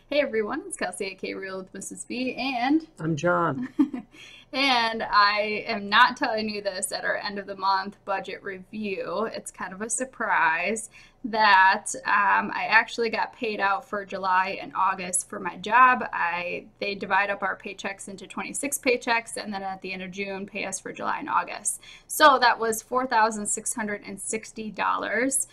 Hey everyone, it's Kelsey aka Real with Mrs. B, and I'm John. and I am not telling you this at our end of the month budget review. It's kind of a surprise that I actually got paid out for July and August for my job. They divide up our paychecks into 26 paychecks, and then at the end of June pay us for July and August. So that was $4,660.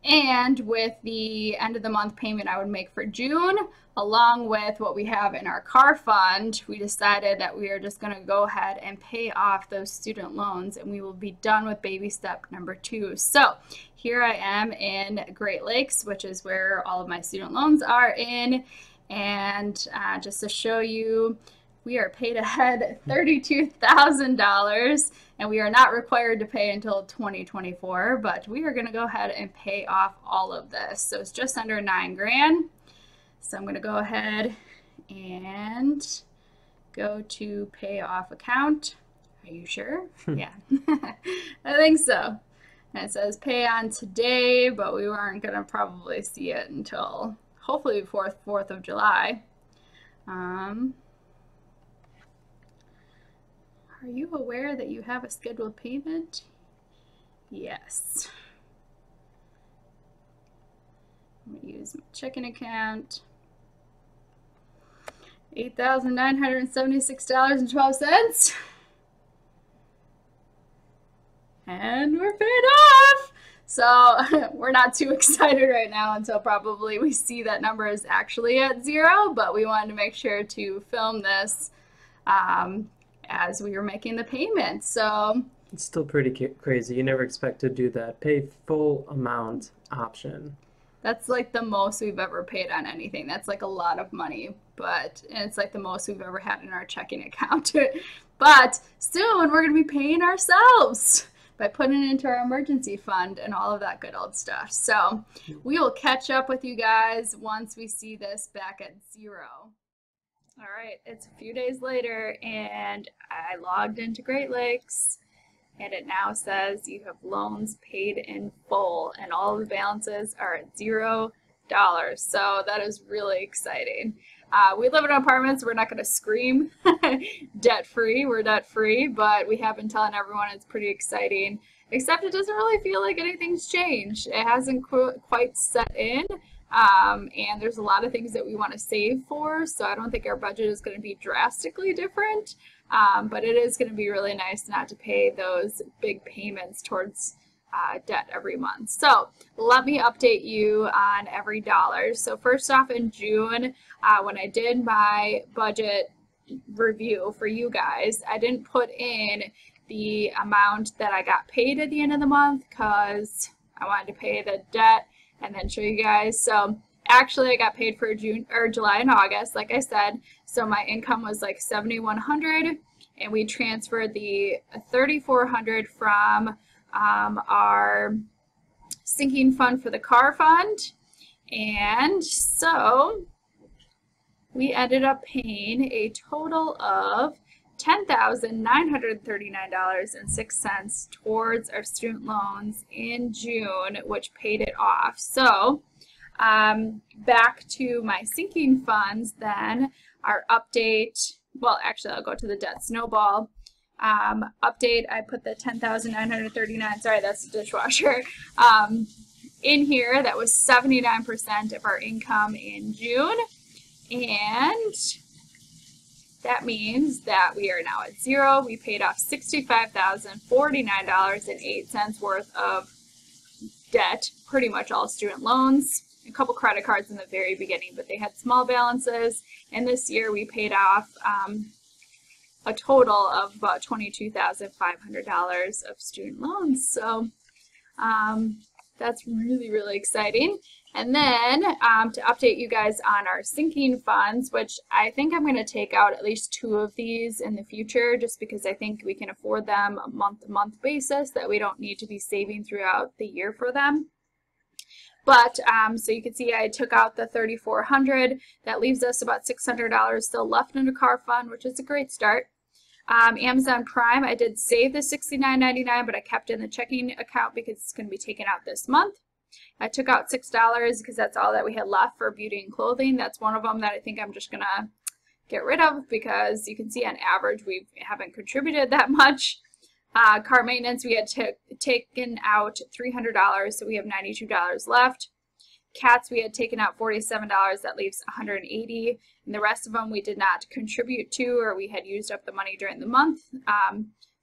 And with the end of the month payment I would make for June, along with what we have in our car fund, we decided that we are just going to go ahead and pay off those student loans, and we will be done with baby step number 2. So here I am in Great Lakes, which is where all of my student loans are in. And just to show you, we are paid ahead $32,000, and we are not required to pay until 2024, but we are going to go ahead and pay off all of this. So it's just under 9 grand. So I'm going to go ahead and go to pay off account. Are you sure? Yeah, I think so. And it says pay on today, but we weren't going to probably see it until hopefully before 4th of July. Are you aware that you have a scheduled payment? Yes. I'm going to use my checking account. $8,976.12. And we're paid off. So we're not too excited right now until probably we see that number is actually at 0, but we wanted to make sure to film this as we were making the payment. So It's still pretty crazy. You never expect to do that. Pay full amount option. that's like the most we've ever paid on anything. That's like a lot of money, but it's like the most we've ever had in our checking account. But soon we're going to be paying ourselves by putting it into our emergency fund and all of that good old stuff. So we will catch up with you guys once we see this back at 0. All right, it's a few days later, and I logged into Great Lakes, and it now says you have loans paid in full, and all of the balances are at $0. So that is really exciting. We live in apartments. We're not going to scream debt-free. We're debt-free, but we have been telling everyone it's pretty exciting, except it doesn't really feel like anything's changed. It hasn't quite set in. And there's a lot of things that we want to save for, so I don't think our budget is going to be drastically different, but it is going to be really nice not to pay those big payments towards debt every month. So let me update you on every dollar. So first off, in June, when I did my budget review for you guys, I didn't put in the amount that I got paid at the end of the month because I wanted to pay the debt and then show you guys. So actually I got paid for June or July and August, like I said. So my income was like $7,100, and we transferred the $3,400 from our sinking fund for the car fund. And so we ended up paying a total of $10,939.06 towards our student loans in June, which paid it off. So back to my sinking funds then, our update, well, actually I'll go to the debt snowball. Update, I put the $10,939, sorry, that's the dishwasher, in here. That was 79% of our income in June, and that means that we are now at 0. We paid off $65,049.08 worth of debt, pretty much all student loans, a couple credit cards in the very beginning, but they had small balances. And this year we paid off a total of about $22,500 of student loans. So that's really, really exciting. And then to update you guys on our sinking funds, which I think I'm going to take out at least 2 of these in the future, just because I think we can afford them a month-to-month basis, that we don't need to be saving throughout the year for them. But so you can see I took out the $3,400. That leaves us about $600 still left in the car fund, which is a great start. Amazon Prime, I did save the $69.99, but I kept in the checking account because it's going to be taken out this month. I took out $6 because that's all that we had left for beauty and clothing. That's one of them that I think I'm just gonna get rid of because you can see on average we haven't contributed that much. Car maintenance, we had taken out $300, so we have $92 left. Cats, we had taken out $47, that leaves $180, and the rest of them we did not contribute to, or we had used up the money during the month.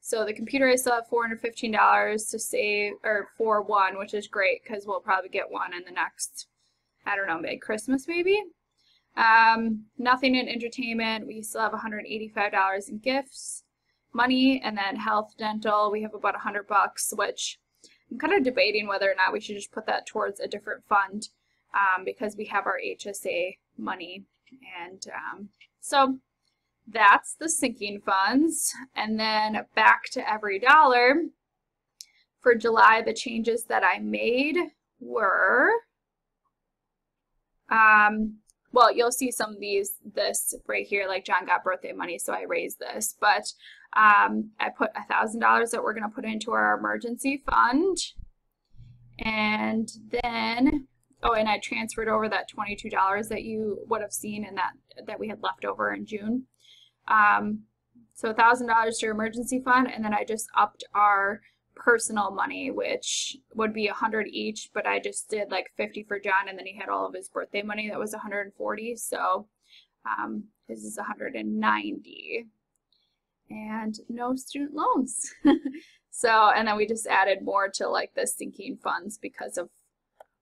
So the computer, I still have $415 to save, or for one, which is great because we'll probably get one in the next, I don't know, maybe Christmas maybe. Nothing in entertainment, we still have $185 in gifts, money, and then health, dental, we have about $100, which I'm kind of debating whether or not we should just put that towards a different fund because we have our HSA money. And so that's the sinking funds. And then back to every dollar. For July, the changes that I made were, well, you'll see some of this right here, like John got birthday money, so I raised this. But I put $1,000 that we're going to put into our emergency fund. And then, oh, and I transferred over that $22 that you would have seen in that we had left over in June. So $1,000 to your emergency fund, and then I just upped our personal money, which would be $100 each, but I just did like $50 for John, and then he had all of his birthday money that was $140, so his is $190. And no student loans. So, and then we just added more to like the sinking funds because of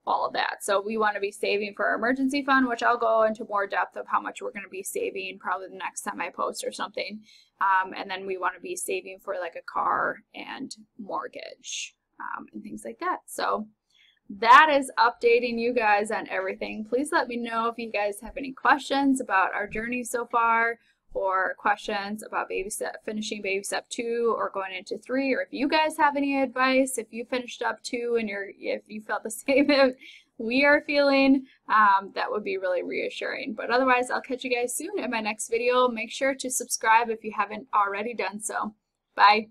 all of that. So we want to be saving for our emergency fund, which I'll go into more depth of how much we're going to be saving probably the next time I post or something. And then we want to be saving for like a car and mortgage and things like that. So that is updating you guys on everything. Please let me know if you guys have any questions about our journey so far, or questions about finishing baby step 2 or going into 3, or if you guys have any advice, if you finished up 2 and if you felt the same we are feeling, that would be really reassuring. But otherwise, I'll catch you guys soon in my next video. Make sure to subscribe if you haven't already done so. Bye.